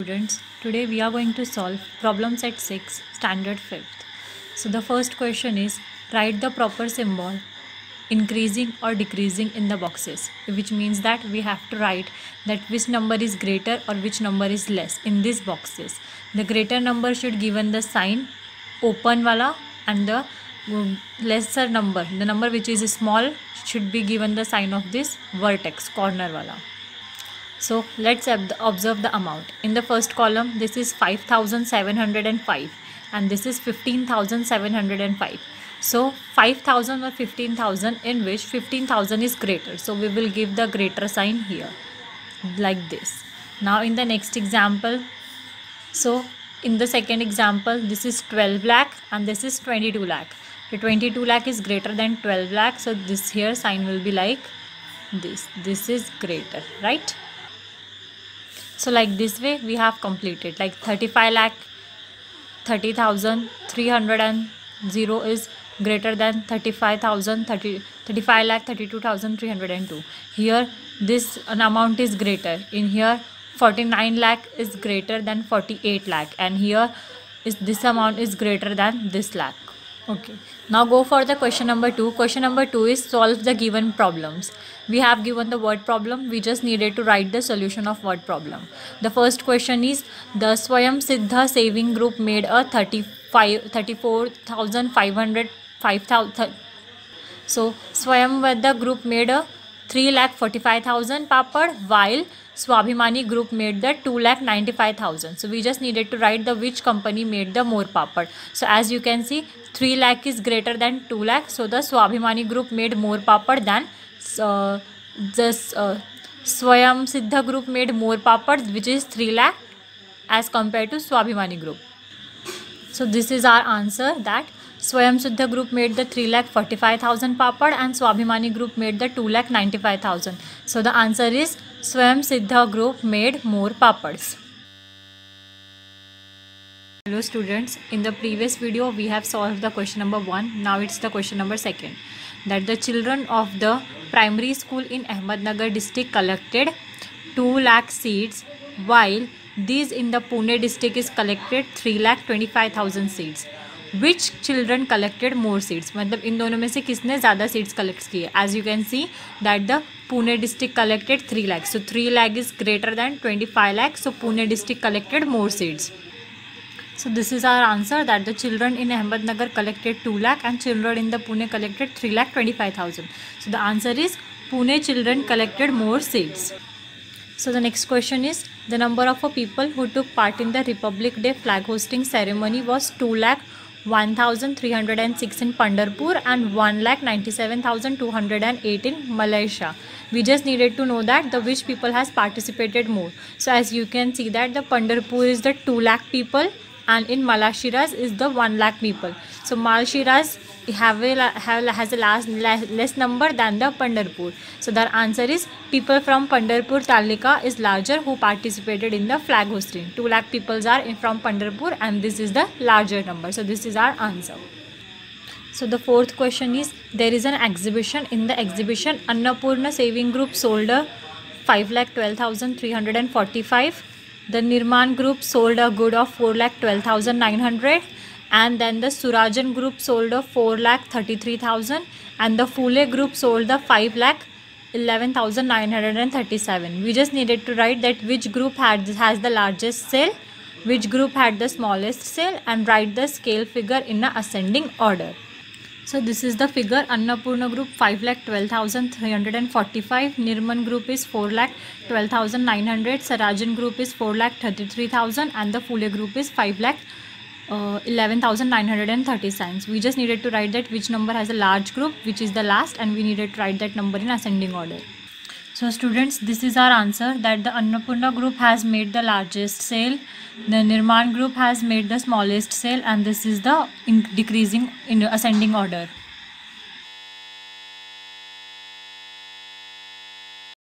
Students, today we are going to solve problem set 6 standard 5th. So the first question is, write the proper symbol increasing or decreasing in the boxes, which means that we have to write that which number is greater or which number is less in these boxes. The greater number should given the sign open wala, and the lesser number, the number which is small, should be given the sign of this vertex corner wala. So let's observe the amount. In the first column, this is 5,705 and this is 15,705. So 5,000 or 15,000, in which 15,000 is greater. So we will give the greater sign here like this. Now in the next example, so in the second example, this is 12 lakh and this is 22 lakh. The 22 lakh is greater than 12 lakh. So this here sign will be like this. This is greater, right? So like this way we have completed, like 35 lakh 30,300 is greater than 35 lakh 32,302. Here this an amount is greater. In here 49 lakh is greater than 48 lakh, and here is this amount is greater than this lakh. Okay, now go for the question number 2. Question number 2 is solve the given problems. We have given the word problem. We just needed to write the solution of word problem. The first question is, the Swayam Siddha saving group made a 34,500 5,000. So Swayamveda group made a 3,45,000 papad, while Swabhimani group made the 2,95,000. So we just needed to write the which company made the more papad. So as you can see, 3 lakh is greater than 2 lakh. So the Swabhimani group made more papad than Swayam Siddha group made more papads, which is 3 lakh as compared to Swabhimani group. So this is our answer, that Swayam Siddha group made the 3,45,000 papad and Swabhimani group made the 2,95,000. So the answer is Swayam Siddha group made more papads. Hello students, in the previous video we have solved the question number 1. Now it's the question number 2, that the children of the primary school in Ahmednagar district collected 2 lakh seeds, while these in the Pune district is collected 3,25,000 seeds. Which children collected more seeds? मतलब इन दोनों में से किसने ज़्यादा seeds collect किए? As you can see that the Pune district collected 3 lakh. So 3 lakh is greater than 25 lakh. So Pune district collected more seeds. So this is our answer, that the children in Ahmednagar collected 2 lakh and children in the Pune collected 3,25,000. So the answer is Pune children collected more seeds. So the next question is, the number of people who took part in the Republic Day flag hosting ceremony was 2,01,306 in Pandharpur and 1,97,208 in Malaysia. We just needed to know that the which people has participated more. So as you can see that the Pandharpur is the 2 lakh people and in Malashiras is the 1 lakh people. So Malashiras has a less number than the Pandharpur. So the answer is people from Pandharpur Talika is larger who participated in the flag hosting. 2 lakh people are from Pandharpur and this is the larger number. So this is our answer. So the fourth question is, there is an exhibition. In the exhibition, Annapurna Saving Group sold a 5,12,345. The Nirman Group sold a good of 4,12,900, and then the Surajan Group sold a 4,33,000, and the Phule Group sold the 5,11,937. We just needed to write that which group has the largest sale, which group had the smallest sale, and write the scale figure in a ascending order. So this is the figure. Annapurna Group 5,12,345, Nirman Group is 4,12,900, Sarajan Group is 4,33,000, and the Phule Group is 5,11,930. We just needed to write that which number has a large group, which is the last, and we needed to write that number in ascending order. So students, this is our answer, that the Annapurna Group has made the largest sale, the Nirman Group has made the smallest sale, and this is the decreasing in ascending order.